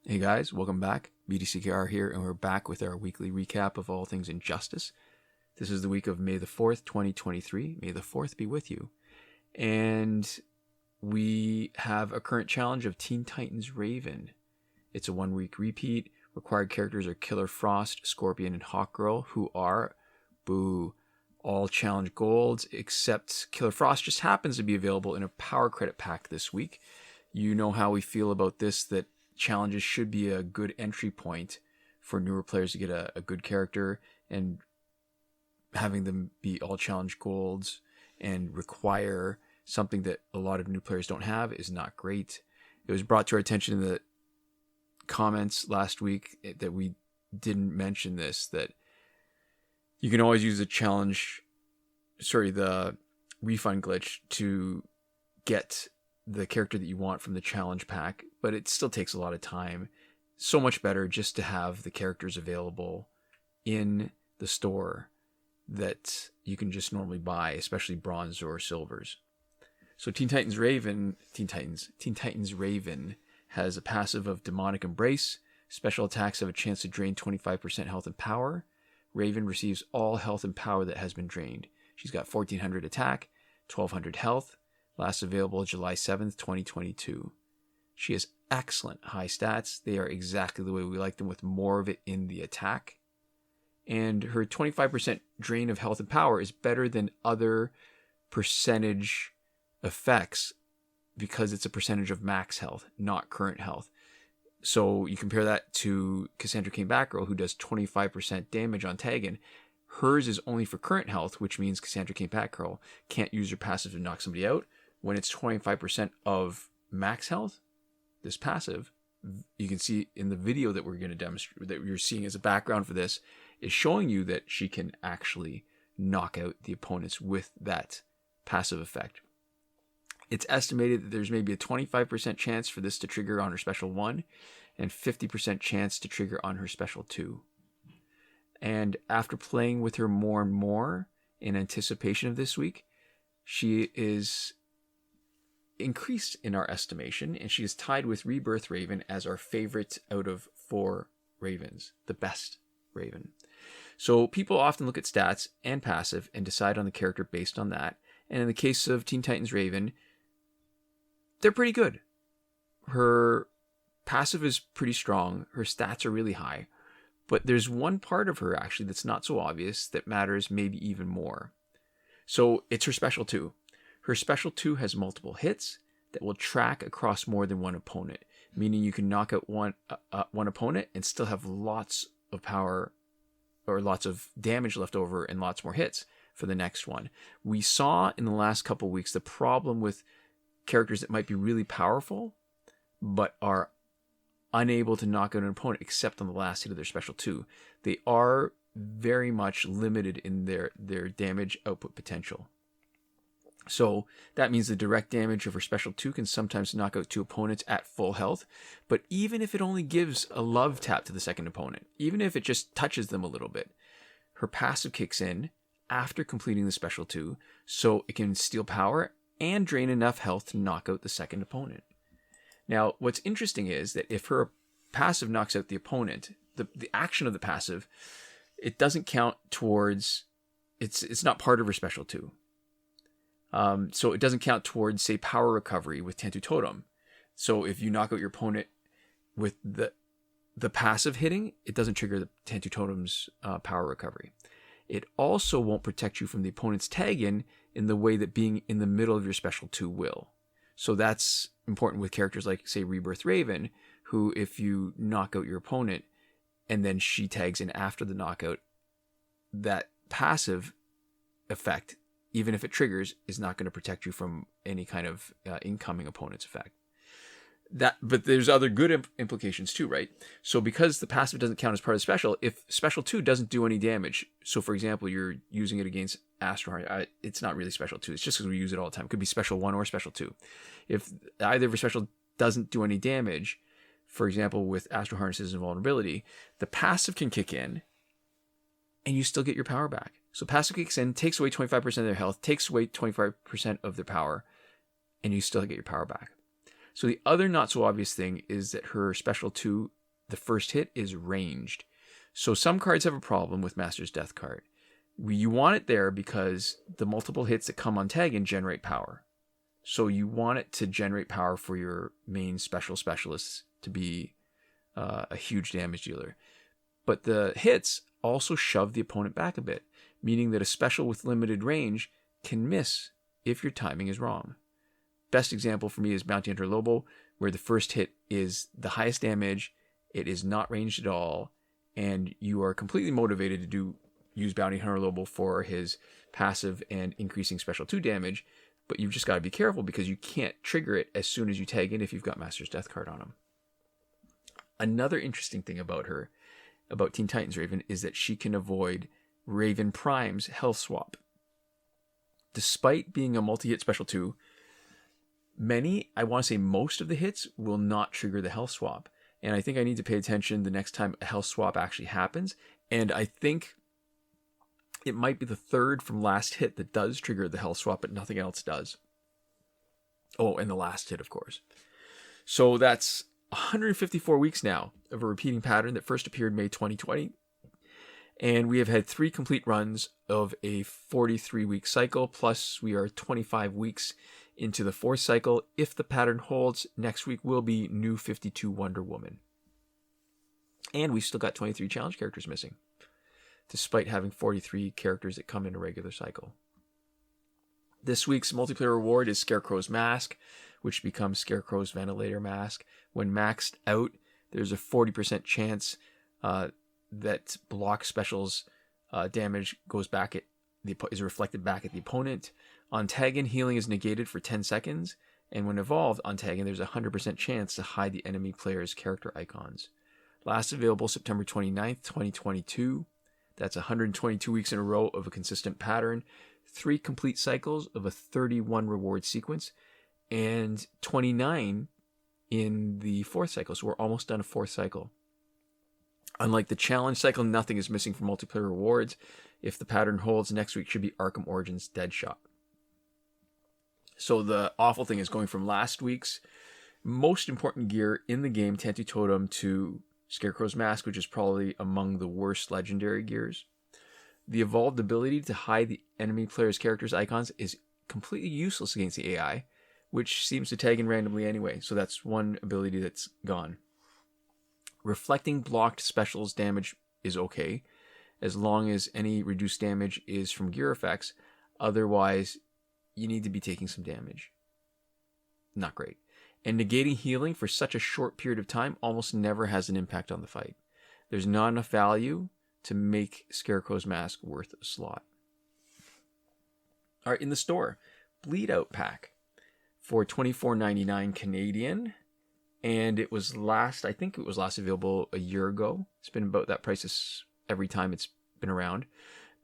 Hey guys, welcome back. BDCKR here, and we're back with our weekly recap of all things Injustice. This is the week of May the 4th, 2023. May the 4th be with you. And we have a current challenge of Teen Titans Raven. It's a 1-week repeat. Required characters are Killer Frost, Scorpion, and Hawkgirl, who are, all challenge golds, except Killer Frost just happens to be available in a power credit pack this week. You know how we feel about this, that challenges should be a good entry point for newer players to get a good character, and having them be all challenge golds and require something that a lot of new players don't have is not great. It was brought to our attention in the comments last week that we didn't mention this, that you can always use the refund glitch to get the character that you want from the challenge pack, but it still takes a lot of time. So much better just to have the characters available in the store that you can just normally buy, especially bronze or silvers. So Teen Titans Raven has a passive of Demonic Embrace. Special attacks have a chance to drain 25% health and power. Raven receives all health and power that has been drained. She's got 1400 attack, 1200 health. Last available July 7th, 2022. She has excellent high stats. They are exactly the way we like them, with more of it in the attack. And her 25% drain of health and power is better than other percentage effects because it's a percentage of max health, not current health. So you compare that to Cassandra Cain Batgirl, who does 25% damage on tagging. Hers is only for current health, which means Cassandra Cain Batgirl can't use her passive to knock somebody out. When it's 25% of max health, this passive, you can see in the video that we're going to demonstrate, that you're seeing as a background for this, is showing you that she can actually knock out the opponents with that passive effect. It's estimated that there's maybe a 25% chance for this to trigger on her special 1 and 50% chance to trigger on her special 2. And after playing with her more and more in anticipation of this week, she is increased in our estimation, and she is tied with Rebirth Raven as our favorite out of 4 Ravens, the best Raven. So people often look at stats and passive and decide on the character based on that. And in the case of Teen Titans Raven, they're pretty good. Her passive is pretty strong. Her stats are really high. But there's one part of her actually that's not so obvious that matters maybe even more. So it's her special 2. Her special 2 has multiple hits that will track across more than one opponent, meaning you can knock out one opponent and still have lots of power or lots of damage left over and lots more hits for the next one. We saw in the last couple of weeks the problem with characters that might be really powerful but are unable to knock out an opponent except on the last hit of their special 2. They are very much limited in their damage output potential. So that means the direct damage of her special 2 can sometimes knock out 2 opponents at full health. But even if it only gives a love tap to the second opponent, even if it just touches them a little bit, her passive kicks in after completing the special 2, so it can steal power and drain enough health to knock out the second opponent. Now, what's interesting is that if her passive knocks out the opponent, the action of the passive, it doesn't count towards, it's not part of her special 2. So it doesn't count towards, say, power recovery with Tentu Totem. So if you knock out your opponent with the passive hitting, it doesn't trigger the Tentu Totem's power recovery. It also won't protect you from the opponent's tag in the way that being in the middle of your special 2 will. So that's important with characters like, say, Rebirth Raven, who if you knock out your opponent and then she tags in after the knockout, that passive effect, even if it triggers, is not going to protect you from any kind of incoming opponent's effect. But there's other good implications too, right? So because the passive doesn't count as part of the special, if special 2 doesn't do any damage, so for example, you're using it against Astroheart, it's not really special 2, it's just because we use it all the time. It could be special 1 or special 2. If either of your special doesn't do any damage, for example, with Astroharness's invulnerability, the passive can kick in and you still get your power back. So passive kicks in, takes away 25% of their health, takes away 25% of their power, and you still get your power back. So the other not so obvious thing is that her special 2, the first hit, is ranged. So some cards have a problem with Master's Death card. You want it there because the multiple hits that come on tagging generate power. So you want it to generate power for your main specialists to be a huge damage dealer. But the hits also shove the opponent back a bit, meaning that a special with limited range can miss if your timing is wrong. Best example for me is Bounty Hunter Lobo, where the first hit is the highest damage, it is not ranged at all, and you are completely motivated to use Bounty Hunter Lobo for his passive and increasing special 2 damage, but you've just got to be careful because you can't trigger it as soon as you tag in if you've got Master's Death card on him. Another interesting thing about her, about Teen Titans Raven, is that she can avoid Raven Prime's health swap. Despite being a multi-hit special 2, I want to say most of the hits will not trigger the health swap. And I think I need to pay attention the next time a health swap actually happens. And I think it might be the third from last hit that does trigger the health swap, but nothing else does. Oh, and the last hit, of course. So that's 154 weeks now of a repeating pattern that first appeared May 2020. And we have had 3 complete runs of a 43-week cycle, plus we are 25 weeks into the 4th cycle. If the pattern holds, next week will be New 52 Wonder Woman. And we've still got 23 challenge characters missing, despite having 43 characters that come in a regular cycle. This week's multiplayer reward is Scarecrow's Mask, which becomes Scarecrow's Ventilator Mask. When maxed out, there's a 40% chance that block specials damage is reflected back at the opponent. On tag-in, healing is negated for 10 seconds, and when evolved on tag-in, there's a 100% chance to hide the enemy player's character icons. Last available September 29th, 2022. That's 122 weeks in a row of a consistent pattern, 3 complete cycles of a 31 reward sequence, and 29 in the 4th cycle. So we're almost done a 4th cycle. Unlike the challenge cycle, nothing is missing from multiplayer rewards. If the pattern holds, next week should be Arkham Origins Deadshot. So the awful thing is going from last week's most important gear in the game, Tantu Totem, to Scarecrow's Mask, which is probably among the worst legendary gears. The evolved ability to hide the enemy player's character's icons is completely useless against the AI, which seems to tag in randomly anyway. So that's one ability that's gone. Reflecting blocked specials damage is okay, as long as any reduced damage is from gear effects. Otherwise, you need to be taking some damage. Not great. And negating healing for such a short period of time almost never has an impact on the fight. There's not enough value to make Scarecrow's Mask worth a slot. All right, in the store, Bleed Out Pack for $24.99 Canadian. And it was last available a year ago. It's been about that price every time it's been around.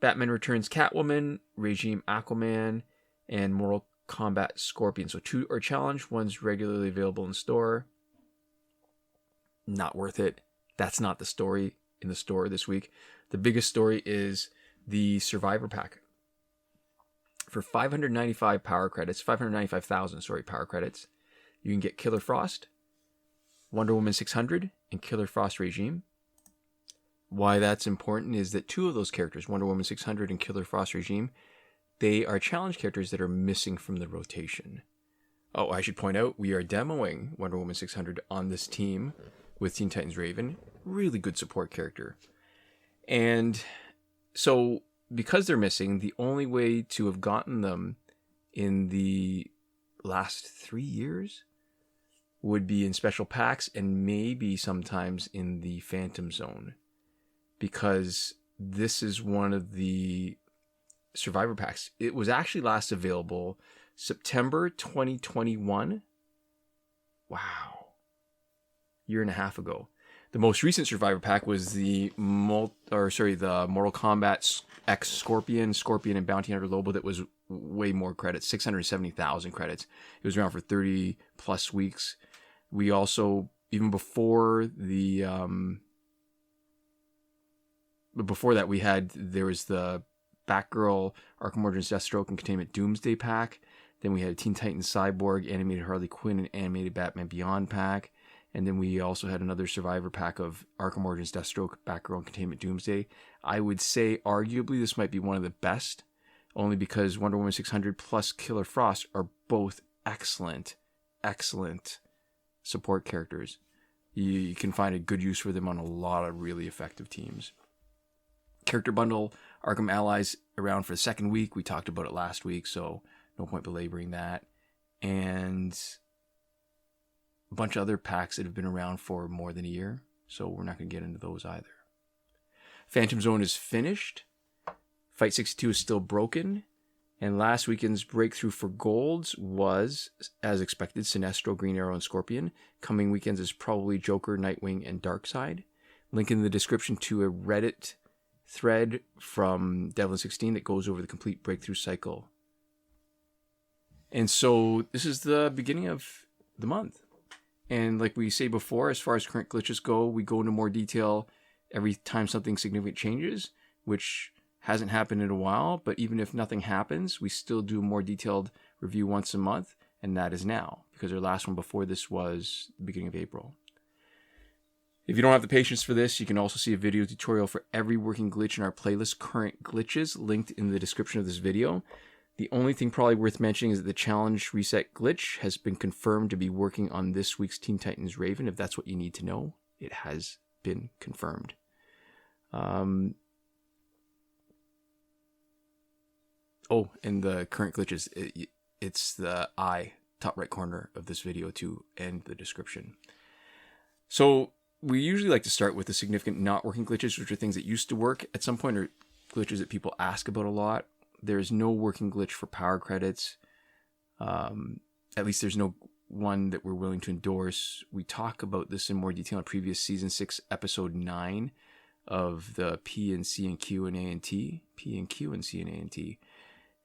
Batman Returns Catwoman, Regime Aquaman, and Mortal Kombat Scorpion. So 2 are challenge, one's regularly available in store. Not worth it. That's not the story in the store this week. The biggest story is the Survivor Pack. For 595,000 power credits, you can get Killer Frost, Wonder Woman 600, and Killer Frost Regime. Why that's important is that 2 of those characters, Wonder Woman 600 and Killer Frost Regime, they are challenge characters that are missing from the rotation. Oh, I should point out, we are demoing Wonder Woman 600 on this team with Teen Titans Raven. Really good support character. And so, because they're missing, the only way to have gotten them in the last 3 years would be in special packs and maybe sometimes in the Phantom Zone. Because this is one of the Survivor packs. It was actually last available September 2021. Wow. Year and a half ago. The most recent Survivor pack was the Mortal Kombat X Scorpion and Bounty Hunter Lobo that was way more credits, 670,000 credits. It was around for 30 plus weeks. We also, even before that, there was the Batgirl, Arkham Origins Deathstroke, and Containment Doomsday pack Then we had Teen Titans Cyborg, Animated Harley Quinn, and Animated Batman Beyond pack. And then we also had another Survivor pack of Arkham Origins Deathstroke, Batgirl, and Containment Doomsday. I would say arguably this might be one of the best, only because Wonder Woman 600 plus Killer Frost are both excellent support characters. You can find a good use for them on a lot of really effective teams. Character bundle, Arkham Allies around for the second week. We talked about it last week, so no point belaboring that. And a bunch of other packs that have been around for more than a year, so we're not going to get into those either. Phantom Zone is finished. Fight 62 is still broken. And last weekend's breakthrough for golds was, as expected, Sinestro, Green Arrow, and Scorpion. Coming weekends is probably Joker, Nightwing, and Darkseid. Link in the description to a Reddit thread from Devlin16 that goes over the complete breakthrough cycle. And so this is the beginning of the month. And like we say before, as far as current glitches go, we go into more detail every time something significant changes, which hasn't happened in a while, but even if nothing happens, we still do a more detailed review once a month, and that is now, because our last one before this was the beginning of April. If you don't have the patience for this, you can also see a video tutorial for every working glitch in our playlist, Current Glitches, linked in the description of this video. The only thing probably worth mentioning is that the challenge reset glitch has been confirmed to be working on this week's Teen Titans Raven. If that's what you need to know, it has been confirmed. Oh, and the current glitches, it's the top right corner of this video too, and the description. So we usually like to start with the significant not working glitches, which are things that used to work at some point, or glitches that people ask about a lot. There's no working glitch for power credits. At least there's no one that we're willing to endorse. We talk about this in more detail in previous season 6, episode 9 of the P and C and Q and A and T. P and Q and C and A and T.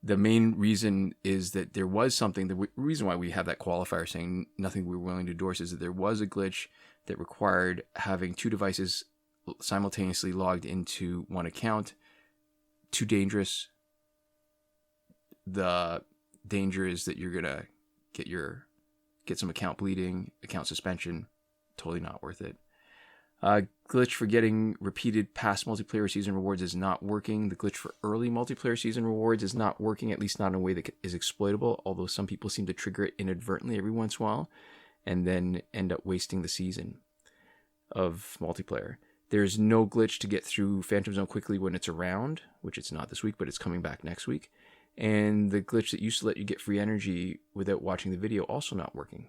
The main reason is that there was something, the reason why we have that qualifier saying nothing we're willing to endorse is that there was a glitch that required having two devices simultaneously logged into one account. Too dangerous. The danger is that you're going to get some account bleeding, account suspension. Totally not worth it. Glitch for getting repeated past multiplayer season rewards is not working. The glitch for early multiplayer season rewards is not working, at least not in a way that is exploitable, although some people seem to trigger it inadvertently every once in a while and then end up wasting the season of multiplayer. There's no glitch to get through Phantom Zone quickly when it's around, which it's not this week, but it's coming back next week. And the glitch that used to let you get free energy without watching the video, also not working.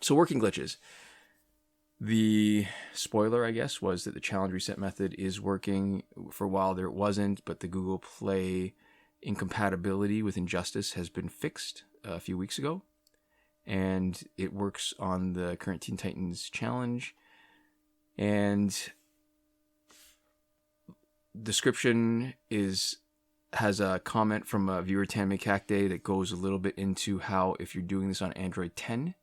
So working glitches. The spoiler, I guess, was that the challenge reset method is working. For a while there it wasn't, but the Google Play incompatibility with Injustice has been fixed a few weeks ago. And it works on the current Teen Titans challenge. And description has a comment from a viewer, Tammy Kakde, that goes a little bit into how if you're doing this on Android 10,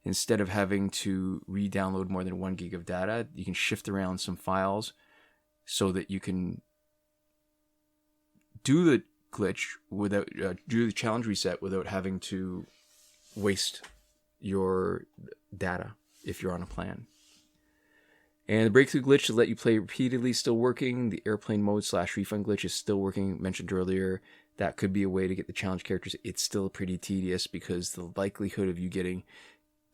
instead of having to re-download more than 1 gig of data, you can shift around some files so that you can do the glitch without do the challenge reset without having to waste your data if you're on a plan. And the breakthrough glitch to let you play repeatedly still working. The airplane mode / refund glitch is still working. Mentioned earlier, that could be a way to get the challenge characters. It's still pretty tedious because the likelihood of you getting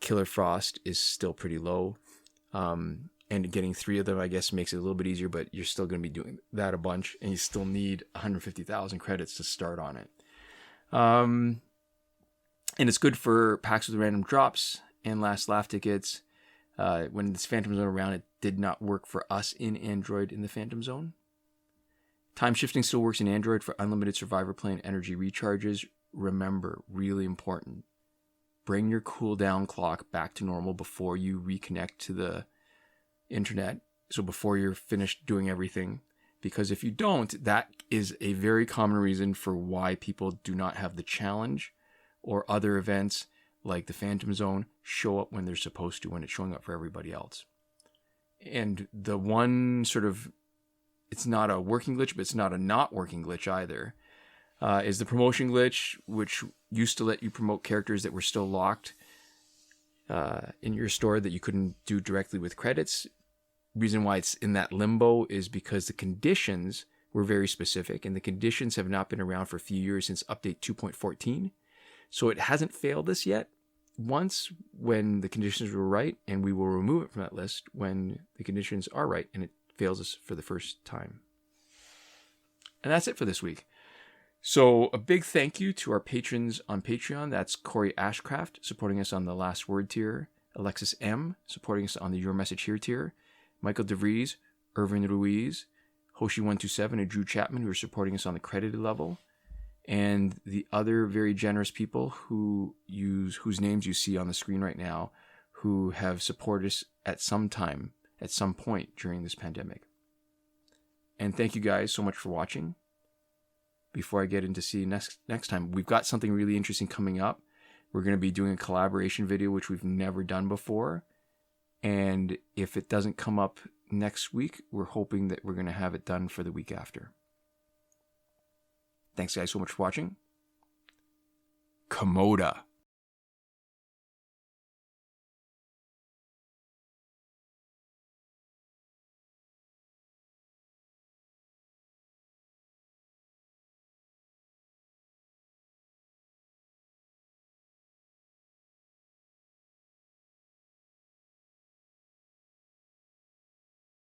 Killer Frost is still pretty low. And getting 3 of them, I guess, makes it a little bit easier, but you're still going to be doing that a bunch, and you still need 150,000 credits to start on it. And it's good for packs with random drops and last laugh tickets. When this Phantom Zone around, it did not work for us in Android in the Phantom Zone. Time shifting still works in Android for unlimited Survivor Plane energy recharges. Remember, really important, bring your cooldown clock back to normal before you reconnect to the internet. So before you're finished doing everything, because if you don't, that is a very common reason for why people do not have the challenge or other events like the Phantom Zone show up when they're supposed to, when it's showing up for everybody else. And the one sort of, it's not a working glitch, but it's not a not working glitch either. is the promotion glitch, which used to let you promote characters that were still locked in your store that you couldn't do directly with credits. Reason why it's in that limbo is because the conditions were very specific, and the conditions have not been around for a few years since update 2.14. So it hasn't failed us yet. Once when the conditions were right, and we will remove it from that list when the conditions are right and it fails us for the first time. And that's it for this week. So a big thank you to our patrons on Patreon. That's Korey Ashcraft, supporting us on the Last Word tier. Alexis M, supporting us on the Your Message Here tier. Michael Devries, Irvin Ruiz, Hoshi127, and Drew Chapman, who are supporting us on the credited level. And the other very generous people whose names you see on the screen right now, who have supported us at some time, at some point during this pandemic. And thank you guys so much for watching. Before I get into see you next time, we've got something really interesting coming up. We're going to be doing a collaboration video, which we've never done before. And if it doesn't come up next week, we're hoping that we're going to have it done for the week after. Thanks guys so much for watching. Komoda.